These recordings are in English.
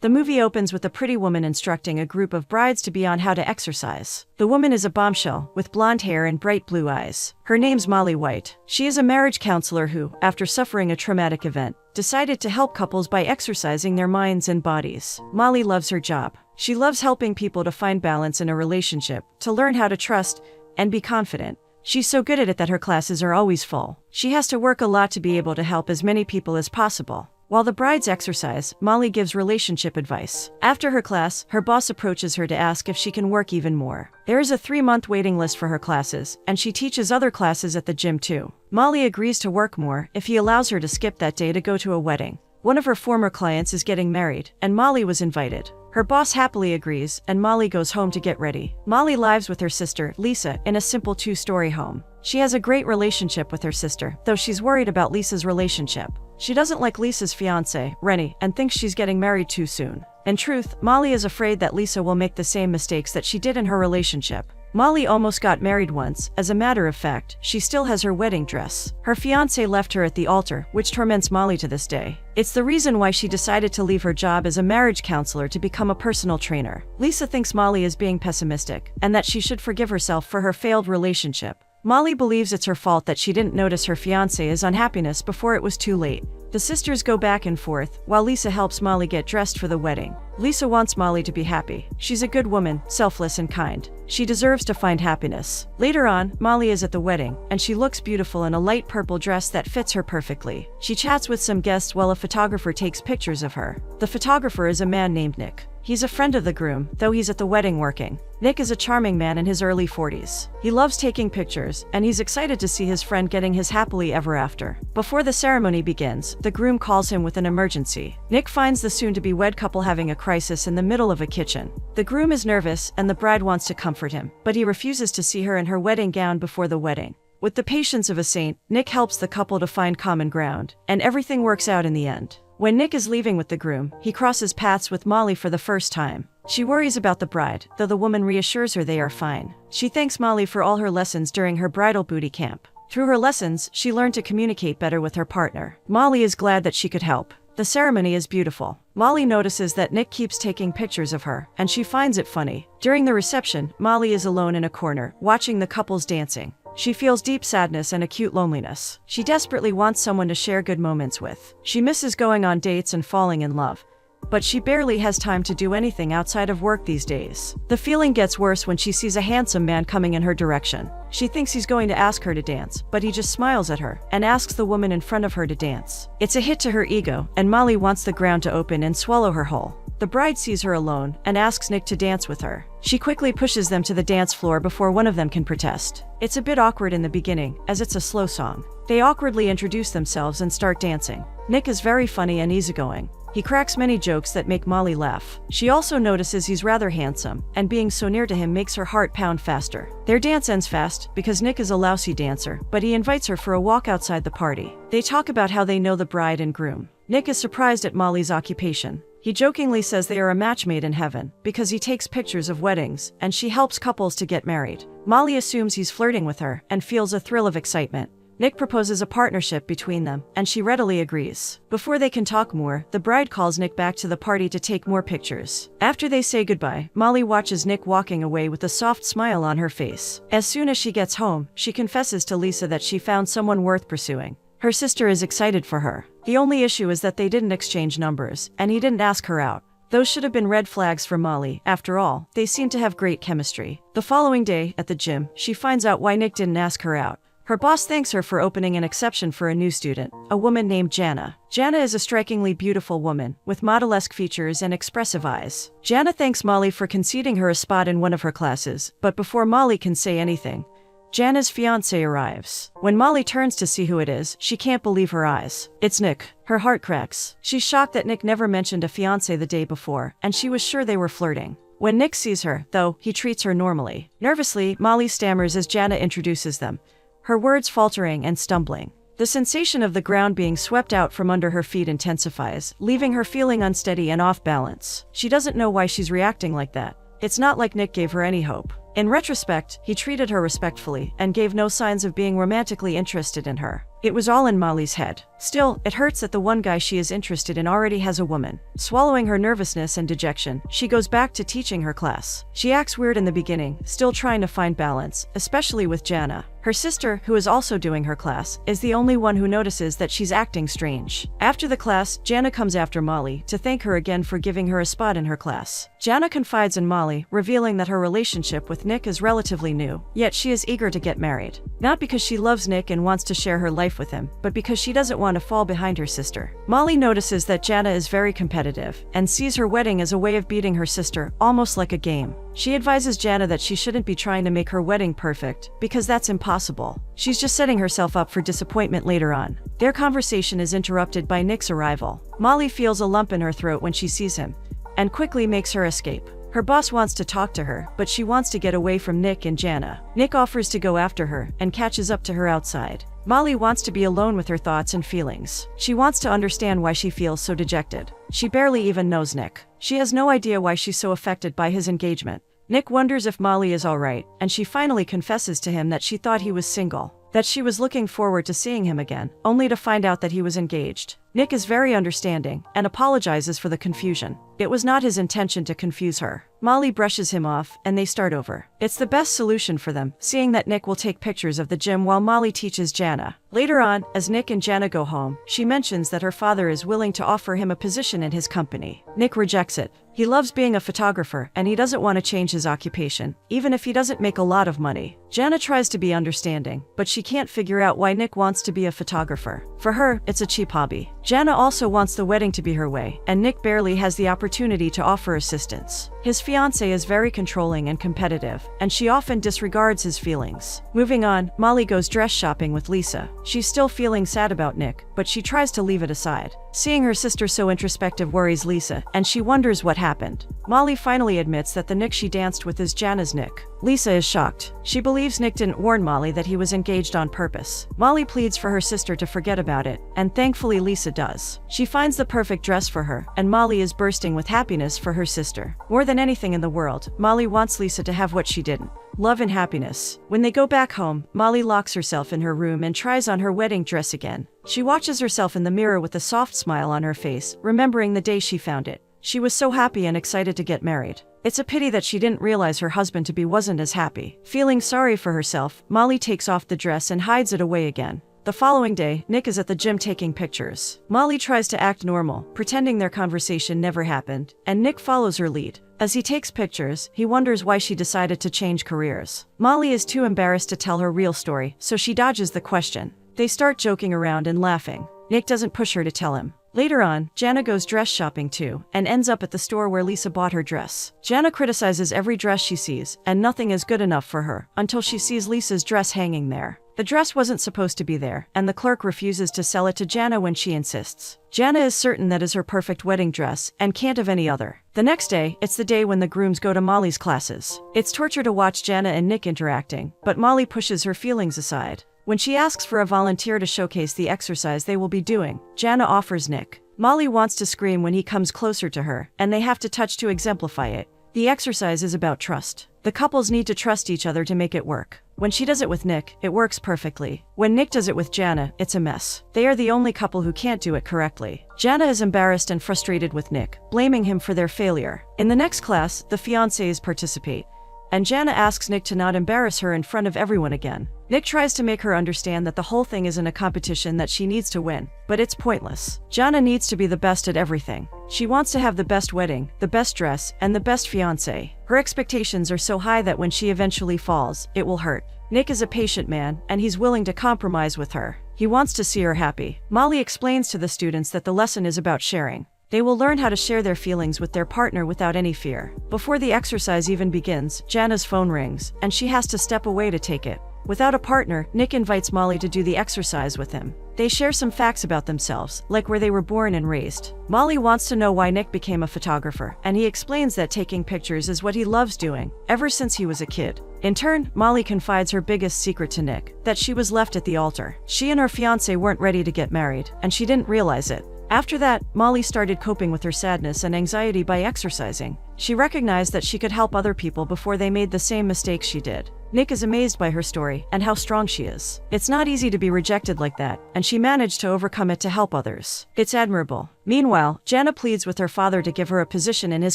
The movie opens with a pretty woman instructing a group of brides to be on how to exercise. The woman is a bombshell, with blonde hair and bright blue eyes. Her name's Molly White. She is a marriage counselor who, after suffering a traumatic event, decided to help couples by exercising their minds and bodies. Molly loves her job. She loves helping people to find balance in a relationship, to learn how to trust, and be confident. She's so good at it that her classes are always full. She has to work a lot to be able to help as many people as possible. While the brides exercise, Molly gives relationship advice. After her class, her boss approaches her to ask if she can work even more. There is a 3-month waiting list for her classes, and she teaches other classes at the gym too. Molly agrees to work more if he allows her to skip that day to go to a wedding. One of her former clients is getting married, and Molly was invited. Her boss happily agrees, and Molly goes home to get ready. Molly lives with her sister, Lisa, in a simple 2-story home. She has a great relationship with her sister, though she's worried about Lisa's relationship. She doesn't like Lisa's fiancé, Rennie, and thinks she's getting married too soon. In truth, Molly is afraid that Lisa will make the same mistakes that she did in her relationship. Molly almost got married once. As a matter of fact, she still has her wedding dress. Her fiancé left her at the altar, which torments Molly to this day. It's the reason why she decided to leave her job as a marriage counselor to become a personal trainer. Lisa thinks Molly is being pessimistic, and that she should forgive herself for her failed relationship. Molly believes it's her fault that she didn't notice her fiancé's unhappiness before it was too late. The sisters go back and forth, while Lisa helps Molly get dressed for the wedding. Lisa wants Molly to be happy. She's a good woman, selfless and kind. She deserves to find happiness. Later on, Molly is at the wedding, and she looks beautiful in a light purple dress that fits her perfectly. She chats with some guests while a photographer takes pictures of her. The photographer is a man named Nick. He's a friend of the groom, though he's at the wedding working. Nick is a charming man in his early 40s. He loves taking pictures, and he's excited to see his friend getting his happily ever after. Before the ceremony begins, the groom calls him with an emergency. Nick finds the soon-to-be wed couple having a crisis in the middle of a kitchen. The groom is nervous, and the bride wants to comfort him, but he refuses to see her in her wedding gown before the wedding. With the patience of a saint, Nick helps the couple to find common ground, and everything works out in the end. When Nick is leaving with the groom, he crosses paths with Molly for the first time. She worries about the bride, though the woman reassures her they are fine. She thanks Molly for all her lessons during her bridal booty camp. Through her lessons, she learned to communicate better with her partner. Molly is glad that she could help. The ceremony is beautiful. Molly notices that Nick keeps taking pictures of her, and she finds it funny. During the reception, Molly is alone in a corner, watching the couples dancing. She feels deep sadness and acute loneliness. She desperately wants someone to share good moments with. She misses going on dates and falling in love, but she barely has time to do anything outside of work these days. The feeling gets worse when she sees a handsome man coming in her direction. She thinks he's going to ask her to dance, but he just smiles at her and asks the woman in front of her to dance. It's a hit to her ego, and Molly wants the ground to open and swallow her whole. The bride sees her alone and asks Nick to dance with her. She quickly pushes them to the dance floor before one of them can protest. It's a bit awkward in the beginning, as it's a slow song. They awkwardly introduce themselves and start dancing. Nick is very funny and easygoing. He cracks many jokes that make Molly laugh. She also notices he's rather handsome, and being so near to him makes her heart pound faster. Their dance ends fast, because Nick is a lousy dancer, but he invites her for a walk outside the party. They talk about how they know the bride and groom. Nick is surprised at Molly's occupation. He jokingly says they are a match made in heaven, because he takes pictures of weddings, and she helps couples to get married. Molly assumes he's flirting with her, and feels a thrill of excitement. Nick proposes a partnership between them, and she readily agrees. Before they can talk more, the bride calls Nick back to the party to take more pictures. After they say goodbye, Molly watches Nick walking away with a soft smile on her face. As soon as she gets home, she confesses to Lisa that she found someone worth pursuing. Her sister is excited for her. The only issue is that they didn't exchange numbers, and he didn't ask her out. Those should have been red flags for Molly. After all, they seem to have great chemistry. The following day, at the gym, she finds out why Nick didn't ask her out. Her boss thanks her for opening an exception for a new student, a woman named Jana. Jana is a strikingly beautiful woman, with model-esque features and expressive eyes. Jana thanks Molly for conceding her a spot in one of her classes, but before Molly can say anything, Jana's fiancé arrives. When Molly turns to see who it is, she can't believe her eyes. It's Nick. Her heart cracks. She's shocked that Nick never mentioned a fiancé the day before, and she was sure they were flirting. When Nick sees her, though, he treats her normally. Nervously, Molly stammers as Jana introduces them, her words faltering and stumbling. The sensation of the ground being swept out from under her feet intensifies, leaving her feeling unsteady and off balance. She doesn't know why she's reacting like that. It's not like Nick gave her any hope. In retrospect, he treated her respectfully and gave no signs of being romantically interested in her. It was all in Molly's head. Still, it hurts that the one guy she is interested in already has a woman. Swallowing her nervousness and dejection, she goes back to teaching her class. She acts weird in the beginning, still trying to find balance, especially with Jana. Her sister, who is also doing her class, is the only one who notices that she's acting strange. After the class, Jana comes after Molly to thank her again for giving her a spot in her class. Jana confides in Molly, revealing that her relationship with Nick is relatively new, yet she is eager to get married. Not because she loves Nick and wants to share her life with him, but because she doesn't want to fall behind her sister. Molly notices that Jana is very competitive and sees her wedding as a way of beating her sister, almost like a game. She advises Jana that she shouldn't be trying to make her wedding perfect, because that's impossible. She's just setting herself up for disappointment later on. Their conversation is interrupted by Nick's arrival. Molly feels a lump in her throat when she sees him, and quickly makes her escape. Her boss wants to talk to her, but she wants to get away from Nick and Jana. Nick offers to go after her and catches up to her outside. Molly wants to be alone with her thoughts and feelings. She wants to understand why she feels so dejected. She barely even knows Nick. She has no idea why she's so affected by his engagement. Nick wonders if Molly is alright, and she finally confesses to him that she thought he was single, that she was looking forward to seeing him again, only to find out that he was engaged. Nick is very understanding and apologizes for the confusion. It was not his intention to confuse her. Molly brushes him off, and they start over. It's the best solution for them, seeing that Nick will take pictures of the gym while Molly teaches Jana. Later on, as Nick and Jana go home, she mentions that her father is willing to offer him a position in his company. Nick rejects it. He loves being a photographer, and he doesn't want to change his occupation, even if he doesn't make a lot of money. Jana tries to be understanding, but she can't figure out why Nick wants to be a photographer. For her, it's a cheap hobby. Jana also wants the wedding to be her way, and Nick barely has the opportunity to offer assistance. His fiancé is very controlling and competitive, and she often disregards his feelings. Moving on, Molly goes dress shopping with Lisa. She's still feeling sad about Nick, but she tries to leave it aside. Seeing her sister so introspective worries Lisa, and she wonders what happened. Molly finally admits that the Nick she danced with is Jana's Nick. Lisa is shocked. She believes Nick didn't warn Molly that he was engaged on purpose. Molly pleads for her sister to forget about it, and thankfully Lisa does. She finds the perfect dress for her, and Molly is bursting with happiness for her sister. More than anything in the world, Molly wants Lisa to have what she didn't: love and happiness. When they go back home, Molly locks herself in her room and tries on her wedding dress again. She watches herself in the mirror with a soft smile on her face, remembering the day she found it. She was so happy and excited to get married. It's a pity that she didn't realize her husband-to-be wasn't as happy. Feeling sorry for herself, Molly takes off the dress and hides it away again. The following day, Nick is at the gym taking pictures. Molly tries to act normal, pretending their conversation never happened, and Nick follows her lead. As he takes pictures, he wonders why she decided to change careers. Molly is too embarrassed to tell her real story, so she dodges the question. They start joking around and laughing. Nick doesn't push her to tell him. Later on, Jana goes dress shopping too, and ends up at the store where Lisa bought her dress. Jana criticizes every dress she sees, and nothing is good enough for her, until she sees Lisa's dress hanging there. The dress wasn't supposed to be there, and the clerk refuses to sell it to Jana when she insists. Jana is certain that is her perfect wedding dress, and can't have any other. The next day, it's the day when the grooms go to Molly's classes. It's torture to watch Jana and Nick interacting, but Molly pushes her feelings aside. When she asks for a volunteer to showcase the exercise they will be doing, Jana offers Nick. Molly wants to scream when he comes closer to her, and they have to touch to exemplify it. The exercise is about trust. The couples need to trust each other to make it work. When she does it with Nick, it works perfectly. When Nick does it with Jana, it's a mess. They are the only couple who can't do it correctly. Jana is embarrassed and frustrated with Nick, blaming him for their failure. In the next class, the fiancés participate, and Jana asks Nick to not embarrass her in front of everyone again. Nick tries to make her understand that the whole thing isn't a competition that she needs to win, but it's pointless. Jana needs to be the best at everything. She wants to have the best wedding, the best dress, and the best fiancé. Her expectations are so high that when she eventually falls, it will hurt. Nick is a patient man, and he's willing to compromise with her. He wants to see her happy. Molly explains to the students that the lesson is about sharing. They will learn how to share their feelings with their partner without any fear. Before the exercise even begins, Jana's phone rings, and she has to step away to take it. Without a partner, Nick invites Molly to do the exercise with him. They share some facts about themselves, like where they were born and raised. Molly wants to know why Nick became a photographer, and he explains that taking pictures is what he loves doing, ever since he was a kid. In turn, Molly confides her biggest secret to Nick, that she was left at the altar. She and her fiancé weren't ready to get married, and she didn't realize it. After that, Molly started coping with her sadness and anxiety by exercising. She recognized that she could help other people before they made the same mistakes she did. Nick is amazed by her story and how strong she is. It's not easy to be rejected like that, and she managed to overcome it to help others. It's admirable. Meanwhile, Jana pleads with her father to give her a position in his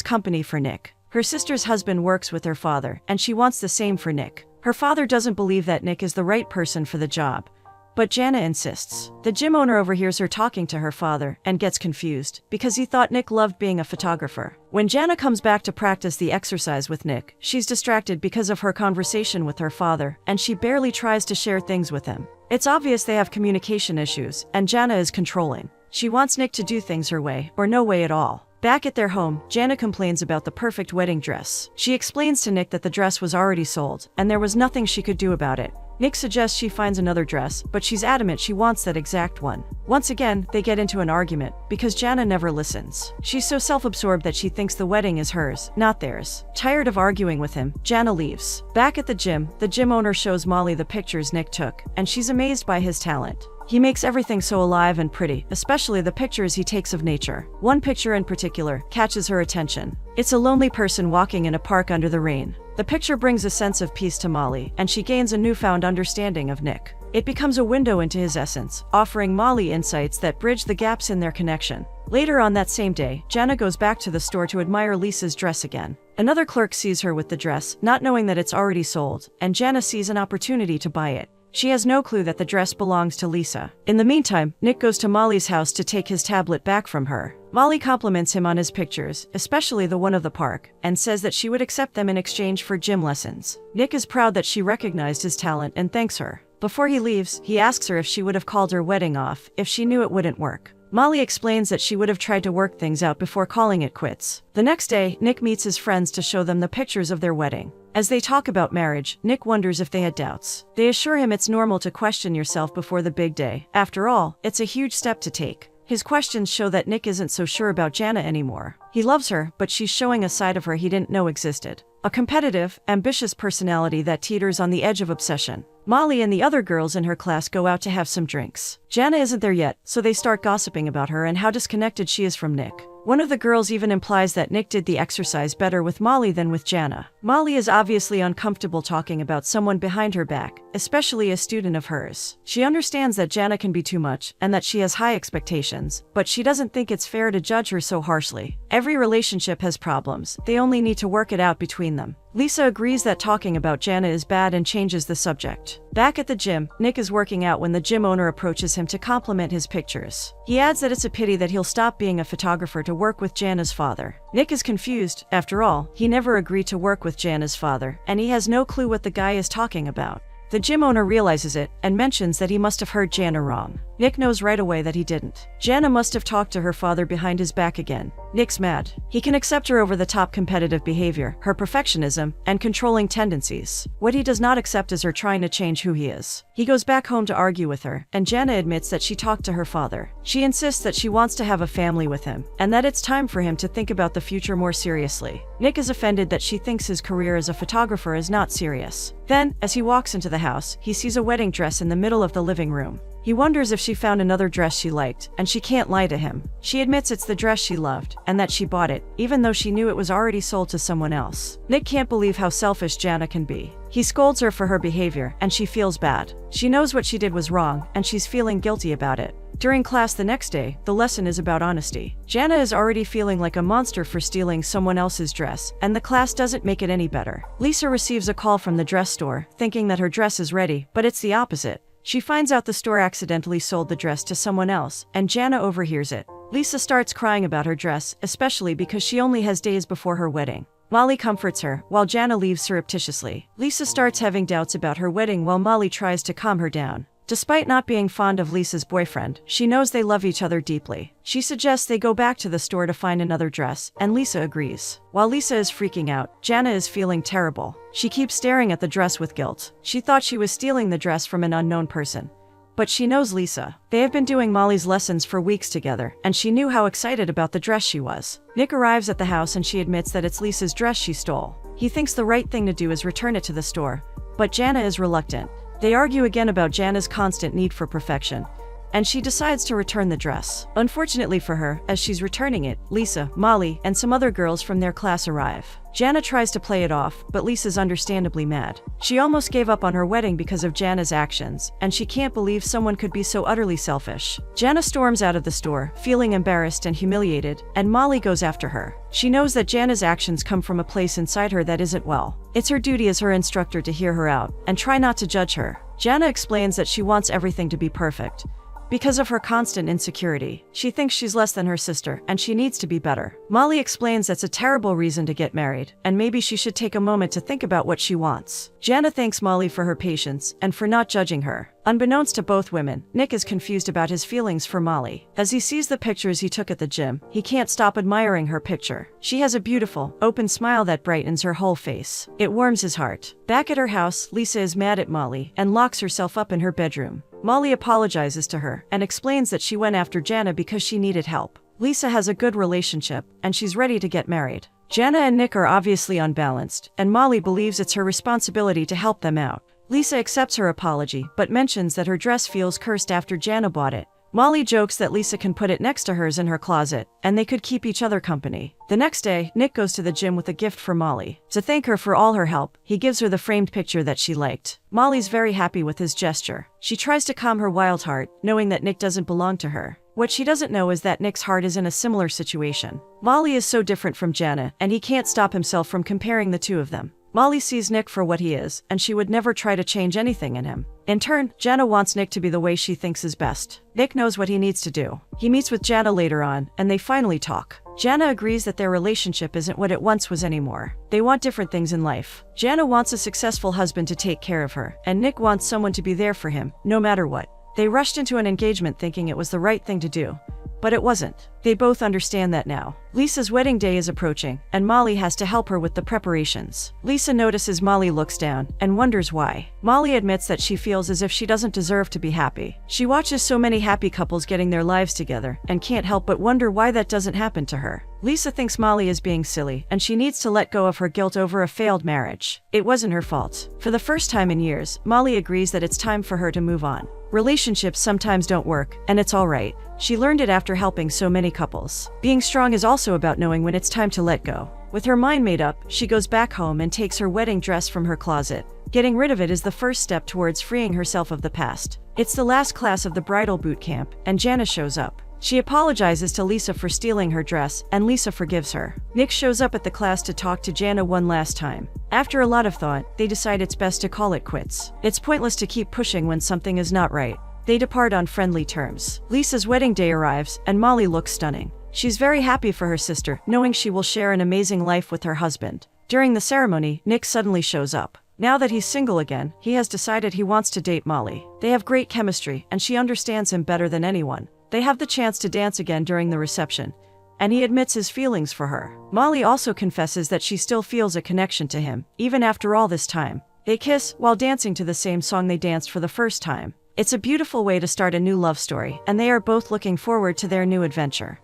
company for Nick. Her sister's husband works with her father, and she wants the same for Nick. Her father doesn't believe that Nick is the right person for the job, but Jana insists. The gym owner overhears her talking to her father and gets confused because he thought Nick loved being a photographer. When Jana comes back to practice the exercise with Nick, she's distracted because of her conversation with her father, and she barely tries to share things with him. It's obvious they have communication issues, and Jana is controlling. She wants Nick to do things her way, or no way at all. Back at their home, Jana complains about the perfect wedding dress. She explains to Nick that the dress was already sold, and there was nothing she could do about it. Nick suggests she finds another dress, but she's adamant she wants that exact one. Once again, they get into an argument, because Jana never listens. She's so self-absorbed that she thinks the wedding is hers, not theirs. Tired of arguing with him, Jana leaves. Back at the gym owner shows Molly the pictures Nick took, and she's amazed by his talent. He makes everything so alive and pretty, especially the pictures he takes of nature. One picture in particular catches her attention. It's a lonely person walking in a park under the rain. The picture brings a sense of peace to Molly, and she gains a newfound understanding of Nick. It becomes a window into his essence, offering Molly insights that bridge the gaps in their connection. Later on that same day, Jana goes back to the store to admire Lisa's dress again. Another clerk sees her with the dress, not knowing that it's already sold, and Jana sees an opportunity to buy it. She has no clue that the dress belongs to Lisa. In the meantime, Nick goes to Molly's house to take his tablet back from her. Molly compliments him on his pictures, especially the one of the park, and says that she would accept them in exchange for gym lessons. Nick is proud that she recognized his talent and thanks her. Before he leaves, he asks her if she would have called her wedding off if she knew it wouldn't work. Molly explains that she would have tried to work things out before calling it quits. The next day, Nick meets his friends to show them the pictures of their wedding. As they talk about marriage, Nick wonders if they had doubts. They assure him it's normal to question yourself before the big day. After all, it's a huge step to take. His questions show that Nick isn't so sure about Jana anymore. He loves her, but she's showing a side of her he didn't know existed. A competitive, ambitious personality that teeters on the edge of obsession. Molly and the other girls in her class go out to have some drinks. Jana isn't there yet, so they start gossiping about her and how disconnected she is from Nick. One of the girls even implies that Nick did the exercise better with Molly than with Jana. Molly is obviously uncomfortable talking about someone behind her back, especially a student of hers. She understands that Jana can be too much and that she has high expectations, but she doesn't think it's fair to judge her so harshly. Every relationship has problems, they only need to work it out between them. Lisa agrees that talking about Jana is bad and changes the subject. Back at the gym, Nick is working out when the gym owner approaches him to compliment his pictures. He adds that it's a pity that he'll stop being a photographer to work with Jana's father. Nick is confused. After all, he never agreed to work with Jana's father, and he has no clue what the guy is talking about. The gym owner realizes it and mentions that he must have heard Jana wrong. Nick knows right away that he didn't. Jana must have talked to her father behind his back again. Nick's mad. He can accept her over-the-top competitive behavior, her perfectionism, and controlling tendencies. What he does not accept is her trying to change who he is. He goes back home to argue with her, and Jana admits that she talked to her father. She insists that she wants to have a family with him, and that it's time for him to think about the future more seriously. Nick is offended that she thinks his career as a photographer is not serious. Then, as he walks into the house, he sees a wedding dress in the middle of the living room. He wonders if she found another dress she liked, and she can't lie to him. She admits it's the dress she loved, and that she bought it, even though she knew it was already sold to someone else. Nick can't believe how selfish Jana can be. He scolds her for her behavior, and she feels bad. She knows what she did was wrong, and she's feeling guilty about it. During class the next day, the lesson is about honesty. Jana is already feeling like a monster for stealing someone else's dress, and the class doesn't make it any better. Lisa receives a call from the dress store, thinking that her dress is ready, but it's the opposite. She finds out the store accidentally sold the dress to someone else, and Jana overhears it. Lisa starts crying about her dress, especially because she only has days before her wedding. Molly comforts her, while Jana leaves surreptitiously. Lisa starts having doubts about her wedding while Molly tries to calm her down. Despite not being fond of Lisa's boyfriend, she knows they love each other deeply. She suggests they go back to the store to find another dress, and Lisa agrees. While Lisa is freaking out, Jana is feeling terrible. She keeps staring at the dress with guilt. She thought she was stealing the dress from an unknown person. But she knows Lisa. They have been doing Molly's lessons for weeks together, and she knew how excited about the dress she was. Nick arrives at the house and she admits that it's Lisa's dress she stole. He thinks the right thing to do is return it to the store, but Jana is reluctant. They argue again about Jana's constant need for perfection, and she decides to return the dress. Unfortunately for her, as she's returning it, Lisa, Molly, and some other girls from their class arrive. Jana tries to play it off, but Lisa's understandably mad. She almost gave up on her wedding because of Jana's actions, and she can't believe someone could be so utterly selfish. Jana storms out of the store, feeling embarrassed and humiliated, and Molly goes after her. She knows that Jana's actions come from a place inside her that isn't well. It's her duty as her instructor to hear her out, and try not to judge her. Jana explains that she wants everything to be perfect. Because of her constant insecurity, she thinks she's less than her sister, and she needs to be better. Molly explains that's a terrible reason to get married, and maybe she should take a moment to think about what she wants. Jana thanks Molly for her patience, and for not judging her. Unbeknownst to both women, Nick is confused about his feelings for Molly. As he sees the pictures he took at the gym, he can't stop admiring her picture. She has a beautiful, open smile that brightens her whole face. It warms his heart. Back at her house, Lisa is mad at Molly, and locks herself up in her bedroom. Molly apologizes to her, and explains that she went after Jana because she needed help. Lisa has a good relationship, and she's ready to get married. Jana and Nick are obviously unbalanced, and Molly believes it's her responsibility to help them out. Lisa accepts her apology, but mentions that her dress feels cursed after Jana bought it. Molly jokes that Lisa can put it next to hers in her closet, and they could keep each other company. The next day, Nick goes to the gym with a gift for Molly. To thank her for all her help, he gives her the framed picture that she liked. Molly's very happy with his gesture. She tries to calm her wild heart, knowing that Nick doesn't belong to her. What she doesn't know is that Nick's heart is in a similar situation. Molly is so different from Jana, and he can't stop himself from comparing the two of them. Molly sees Nick for what he is, and she would never try to change anything in him. In turn, Jana wants Nick to be the way she thinks is best. Nick knows what he needs to do. He meets with Jana later on, and they finally talk. Jana agrees that their relationship isn't what it once was anymore. They want different things in life. Jana wants a successful husband to take care of her, and Nick wants someone to be there for him, no matter what. They rushed into an engagement thinking it was the right thing to do. But it wasn't. They both understand that now. Lisa's wedding day is approaching, and Molly has to help her with the preparations. Lisa notices Molly looks down, and wonders why. Molly admits that she feels as if she doesn't deserve to be happy. She watches so many happy couples getting their lives together, and can't help but wonder why that doesn't happen to her. Lisa thinks Molly is being silly, and she needs to let go of her guilt over a failed marriage. It wasn't her fault. For the first time in years, Molly agrees that it's time for her to move on. Relationships sometimes don't work, and it's alright. She learned it after helping so many couples. Being strong is also about knowing when it's time to let go. With her mind made up, she goes back home and takes her wedding dress from her closet. Getting rid of it is the first step towards freeing herself of the past. It's the last class of the bridal boot camp, and Jana shows up. She apologizes to Lisa for stealing her dress, and Lisa forgives her. Nick shows up at the class to talk to Jana one last time. After a lot of thought, they decide it's best to call it quits. It's pointless to keep pushing when something is not right. They depart on friendly terms. Lisa's wedding day arrives, and Molly looks stunning. She's very happy for her sister, knowing she will share an amazing life with her husband. During the ceremony, Nick suddenly shows up. Now that he's single again, he has decided he wants to date Molly. They have great chemistry, and she understands him better than anyone. They have the chance to dance again during the reception, and he admits his feelings for her. Molly also confesses that she still feels a connection to him, even after all this time. They kiss while dancing to the same song they danced for the first time. It's a beautiful way to start a new love story, and they are both looking forward to their new adventure.